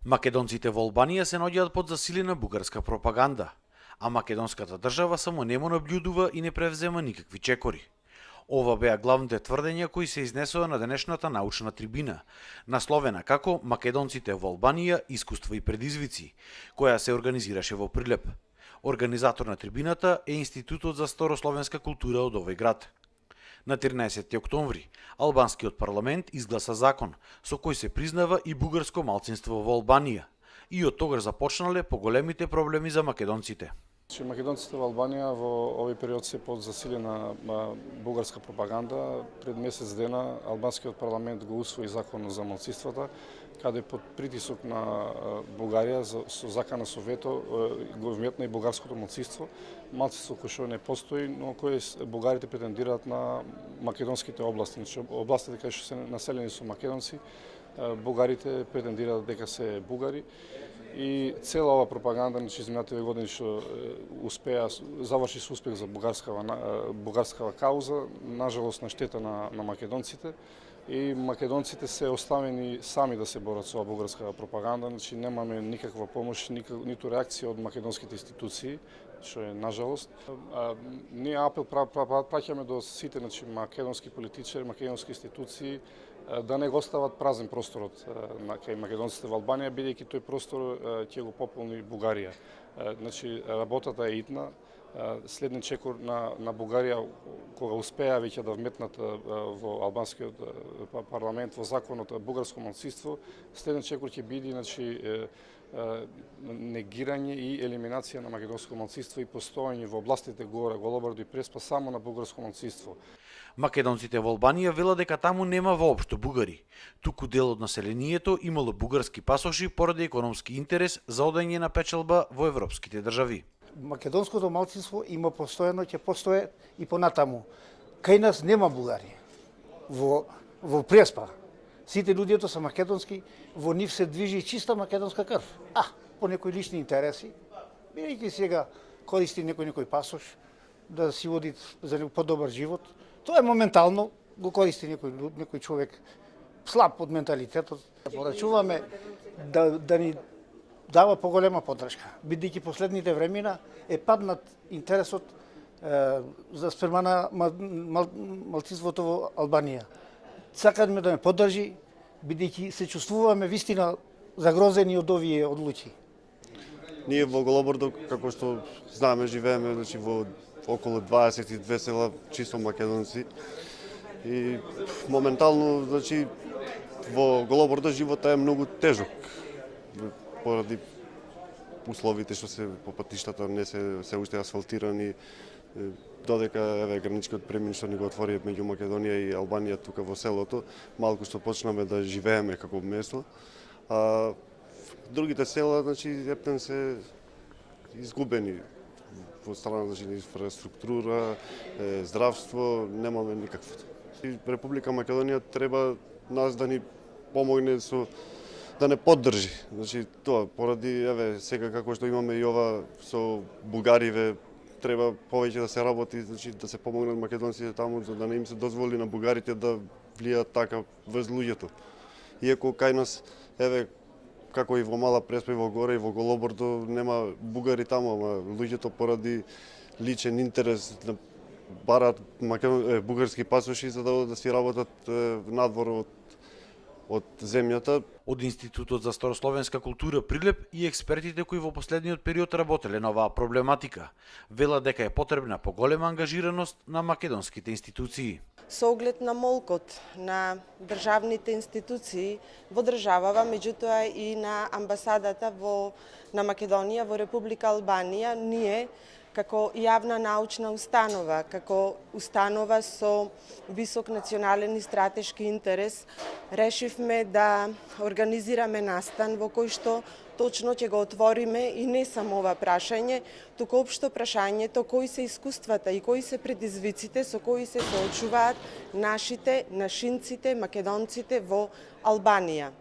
Македонците во Албанија се наоѓаат под засилена бугарска пропаганда, а македонската држава само немо наблюдува и не превзема никакви чекори. Ова беа главните тврдења кои се изнесоа на денешната научна трибина, насловена како Македонците во Албанија, искуства и предизвици, која се организираше во Прилеп. Организатор на трибината е Институтот за старословенска култура од овој град. На 13 октомври, албанскиот парламент изгласа закон со кој се признава и бугарско малцинство во Албанија, и од тогаш започнале поголемите проблеми за македонците. Македонците во Албанија во овој период се под засилена бугарска пропаганда. Пред месец дена албанскиот парламент го усвои закон за малцинствата, каде под притисок на Бугарија со закана со вето го вметна и бугарското малцинство. Малцинство кој што не постои, но кое бугарите претендираат на македонските области, значи областите кај што се населени со македонци, бугарите претендираат дека се бугари. И цела ова пропаганда, значи изминатите години што успеа, заврши со успех за бугарскава кауза, нажалост на штета на македонците. И македонците се оставени сами да се борат со бугарска пропаганда, значи немаме никаква помош, ниту реакција од македонските институции, што е нажалост. Ние апел праќаме до сите, значи македонски политичари, македонски институции да не го остават празен просторот кај македонците во Албанија, бидејќи тој простор ќе го пополни Бугарија. Значи работата е итна. Следен чекор на Бугарија, кога успеа веќе да вметнат во албанскиот парламент во законот бугарско малцинство, следен чекор ќе биде, значи, негирање и елиминација на македонско малцинство и постоење во областите Гора, Голобрдо и Преспа само на бугарско малцинство. Македонците во Албанија велат дека таму нема воопшто бугари, туку дел од населението имало бугарски пасоши поради економски интерес за одење на печалба во европските држави. Македонското малцинство има постојано, ќе постои и понатаму. Кај нас нема бугари во Преспа. Сите луѓето се македонски, во нив се движи чиста македонска крв. По некои лични интереси, бидејќи сега користи некој пасош да си води за подобар живот, тоа е моментално, го користи некој човек слаб од менталитетот. Порачуваме да ни дава поголема поддршка, бидејќи последните времена е паднат интересот за спрема на малцинството во Албанија. Сакаме да ме поддржи, бидејќи се чувствуваме вистина загрозени од овие одлуки. Ние во Голобрдо, како што знаеме, живееме, значи, во околу 22 села чисто македонци. И моментално, значи, во Голобрдо животот е многу тежок поради условите што се по патиштата не се уште асфалтирани, додека граничкиот премин што ни го отвори меѓу Македонија и Албанија тука во селото, малку што почнаме да живееме како место. А другите села, значи, ептен се изгубени во страна, значи, инфраструктура, здравство, немаме никакво. И Република Македонија треба нас да ни помогне да не поддржи. Значи, тоа поради сега како што имаме и ова со бугариве, треба повеќе да се работи, значи да се помогнат македонците таму, за да не им се дозволи на бугарите да влијаат така врз луѓето. Иако кај нас, како и во Мала Преспа и во Гора и во Голобрдо нема бугари таму, ама луѓето поради личен интерес бараат бугарски пасоши за да си работат надвор од земјата. Од Институтот за старословенска култура Прилеп и експертите кои во последниот период работеле на оваа проблематика велат дека е потребна поголема ангажираност на македонските институции. Со оглед на молкот на државните институции во државава, меѓутоа и на амбасадата на Македонија во Република Албанија, ние како јавна научна установа, како установа со висок национален и стратешки интерес, решивме да организираме настан во кој што точно ќе го отвориме и не само ова прашање, туку општо прашањето кои се искуствата и кои се предизвиците со кои се соочуваат нашинците, македонците во Албанија.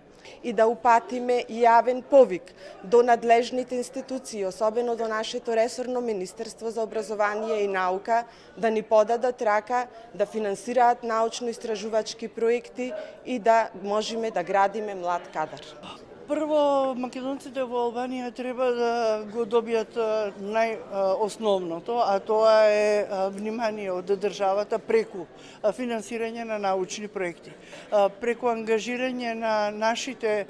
И да упатиме јавен повик до надлежните институции, особено до нашето ресорно Министерство за образование и наука, да ни подадат рака, да финансираат научно-истражувачки проекти и да можеме да градиме млад кадар. Прво, македонците во Албанија треба да го добијат најосновното, а тоа е внимание од државата преку финансирање на научни проекти, преку ангажирање на нашите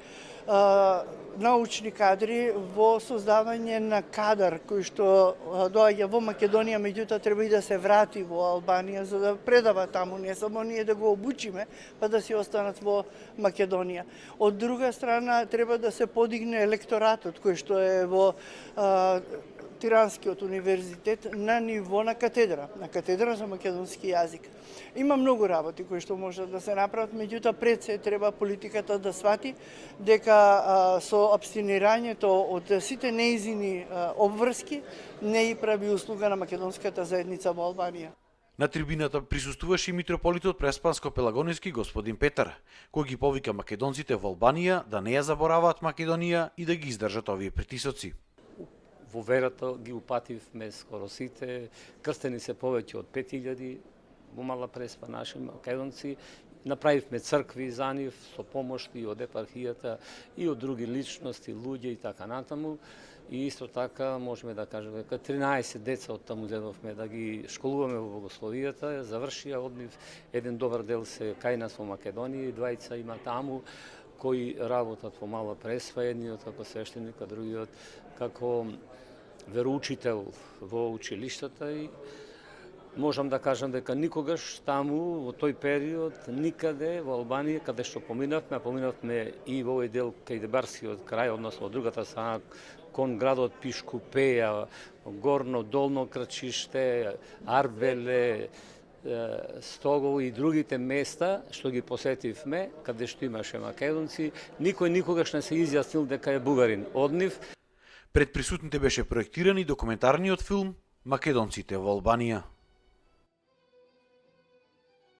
научни кадри во создавање на кадар кој што доаѓа во Македонија, меѓутоа треба и да се врати во Албанија за да предава таму, не само ние да го обучиме, па да си останат во Македонија. Од друга страна треба да се подигне електоратот кој што е во Тиранскиот универзитет на ниво на катедра за македонски јазик. Има многу работи кои што може да се направат, меѓутоа пред се треба политиката да свати дека со абстинирањето од сите неизини обврски не и прави услуга на македонската заедница во Албанија. На трибината присуствуваше и митрополитот Преспанско-Пелагонински господин Петар, кој ги повика македонците во Албанија да не ја забораваат Македонија и да ги издржат овие притисоци. Во верата ги упативме скоро сите, крстени се повеќе од 5000 во Мала Преспа наши македонци. Направивме цркви за нив со помош и од епархијата и од други личности, луѓе и така натаму. И исто така можеме да кажеме дека 13 деца од таму зедовме да ги школуваме во богословијата, завршија од нив еден добар дел се кај нас во Македонија и двајца има таму кои работат во Мала Преспа, едниот како свештеник, а другиот како вероучител во училиштата и можам да кажам дека никогаш таму во тој период никаде во Албанија каде што поминавме и во овој дел кај Дебарскиот крај, односно од другата страна кон градот Пишкупеја, Горно, Долно Крчиште, Арбеле, Стогово и другите места што ги посетивме, каде што имаше македонци, никој никогаш не се изјаснил дека е бугарин од нив. Пред присутните беше проектиран и документарниот филм Македонците во Албанија.